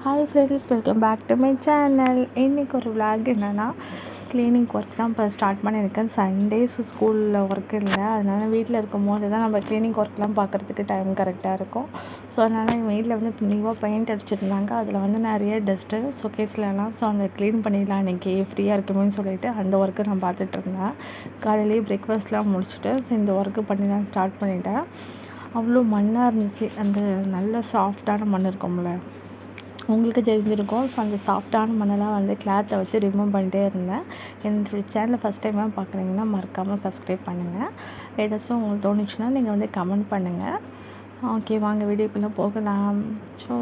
Hi friends, welcome back to my channel. இன்றைக்கி ஒரு vlog என்னென்னா, க்ளீனிங் ஒர்க் தான் இப்போ ஸ்டார்ட் பண்ணியிருக்கேன். சண்டேஸ் ஸ்கூலில் ஒர்க் இல்லை, அதனால் வீட்டில் இருக்கும் போது தான் நம்ம க்ளீனிங் ஒர்க்லாம் பார்க்குறதுக்கு டைம் கரெக்டாக இருக்கும். ஸோ அதனால் எங்கள் வீட்டில் வந்து நியூவாக பெயிண்ட் அடிச்சிருந்தாங்க. அதில் வந்து நிறைய டஸ்ட்டு ஷோகேஸ்லலாம். ஸோ அந்த க்ளீன் பண்ணிடலாம் இன்றைக்கி ஃப்ரீயாக இருக்குமேன்னு சொல்லிவிட்டு அந்த ஒர்க்கு நான் பார்த்துட்ருந்தேன். காலையிலேயே பிரேக்ஃபாஸ்ட்லாம் முடிச்சுட்டு ஸோ இந்த ஒர்க்கு பண்ணி நான் ஸ்டார்ட் பண்ணிட்டேன். அவ்வளோ மண்ணாக இருந்துச்சு. அந்த நல்ல சாஃப்டான மண் இருக்கும்ல, உங்களுக்கு தெரிஞ்சிருக்கும். ஸோ அந்த சாஃப்டான மண்ணெல்லாம் வந்து கிளாத்தை வச்சு ரிமூவ் பண்ணிட்டே இருந்தேன். என்னோடய சேனலை ஃபஸ்ட் டைமாக பார்க்குறீங்கன்னா மறக்காமல் சப்ஸ்கிரைப் பண்ணுங்கள். ஏதாச்சும் உங்களுக்கு தோணுச்சுன்னா நீங்கள் வந்து கமெண்ட் பண்ணுங்கள். ஓகே, வாங்க வீடியோக்குள்ளே போகலாம். ஸோ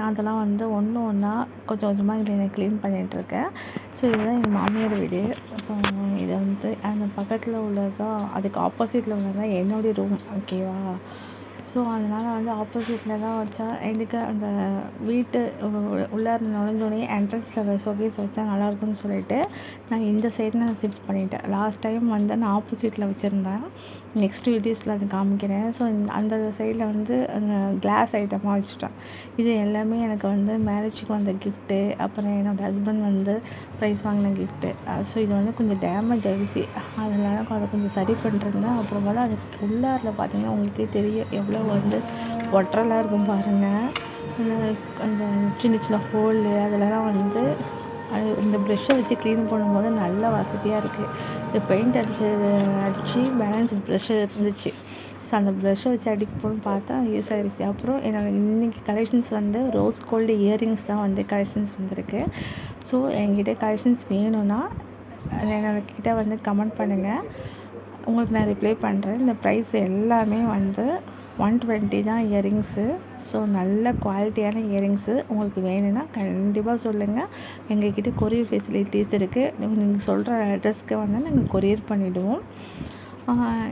அதெல்லாம் வந்து ஒன்று ஒன்றா கொஞ்சம் கொஞ்சமாக இதில் க்ளீன் பண்ணிகிட்ருக்கேன். ஸோ இதுதான் எங்கள் மாமியார் வீடு. ஸோ இதை வந்து அந்த பக்கத்தில் உள்ளதான், அதுக்கு ஆப்போசிட்டில் உள்ளதான் என்னுடைய ரூம். ஓகேவா? ஸோ அதனால் வந்து ஆப்போசிட்டில் தான் வச்சா எனக்கு அந்த வீட்டு உள்ளார நுழைஞ்சோடனே என்ட்ரன்ஸில் ஷோகேஸ் வச்சா நல்லாயிருக்குன்னு சொல்லிட்டு நான் இந்த சைடு நான் ஷிஃப்ட் பண்ணிட்டேன். லாஸ்ட் டைம் வந்து நான் ஆப்போசிட்டில் வச்சுருந்தேன். நெக்ஸ்ட் வீடியோஸில் அது காமிக்கிறேன். ஸோ அந்த சைடில் வந்து அந்த கிளாஸ் ஐட்டமாக வச்சுட்டேன். இது எல்லாமே எனக்கு வந்து மேரேஜுக்கு வந்த கிஃப்ட்டு, அப்புறம் என்னோடய ஹஸ்பண்ட் வந்து ப்ரைஸ் வாங்கின கிஃப்ட்டு. ஸோ இது வந்து கொஞ்சம் டேமேஜ் ஆகிடுச்சு. அதனால் அதை கொஞ்சம் சரி பண்ணிருந்தேன். அப்புறம் போல் அதுக்கு உள்ளாரில் பார்த்திங்கன்னா உங்களுக்கே தெரியும் எவ்வளோ வந்து ஒட்டரெல்லாம் இருக்கும் பாருங்கள். அந்த சின்ன சின்ன ஹோலு அதிலலாம் வந்து அது இந்த ப்ரெஷ்ஷை வச்சு க்ளீன் பண்ணும்போது நல்ல வசதியாக இருக்குது. இந்த பெயிண்ட் அடித்து பேலன்ஸ் ப்ரெஷ்ஷு இருந்துச்சு. ஸோ அந்த ப்ரெஷ்ஷை வச்சு அடிக்கணும்னு பார்த்தா யூஸ் ஆகிடுச்சு. அப்புறம் என்னோடய இன்றைக்கி கலெக்ஷன்ஸ் வந்து ரோஸ் கோல்டு இயரிங்ஸ் தான் வந்து கலெக்ஷன்ஸ் வந்திருக்கு. ஸோ என்கிட்ட கலெக்ஷன்ஸ் வேணும்னா என்னோடக்கிட்ட வந்து கமெண்ட் பண்ணுங்கள், உங்களுக்கு நான் ரிப்ளை பண்ணுறேன். இந்த ப்ரைஸ் எல்லாமே வந்து 120 தான் இயரிங்ஸு. ஸோ நல்ல குவாலிட்டியான இயரிங்ஸு உங்களுக்கு வேணும்னா கண்டிப்பாக சொல்லுங்கள். எங்கள்கிட்ட கொரியர் ஃபெசிலிட்டிஸ் இருக்குது. நீங்கள் சொல்கிற அட்ரஸ்க்கு வந்து நாங்கள் கொரியர் பண்ணிவிடுவோம்.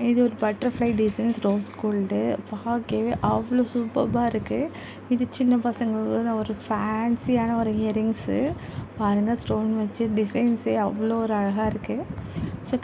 இது ஒரு பட்டர்ஃப்ளை டிசைன்ஸ் ரோஸ் கோல்டு. பார்க்கவே அவ்வளோ சூப்பராக இருக்குது. இது சின்ன பசங்களுக்கு ஒரு ஃபேன்சியான ஒரு இயரிங்ஸு. பாருங்கள், ஸ்டோன் வச்சு டிசைன்ஸே அவ்வளோ ஒரு அழகாக இருக்குது. ஸோ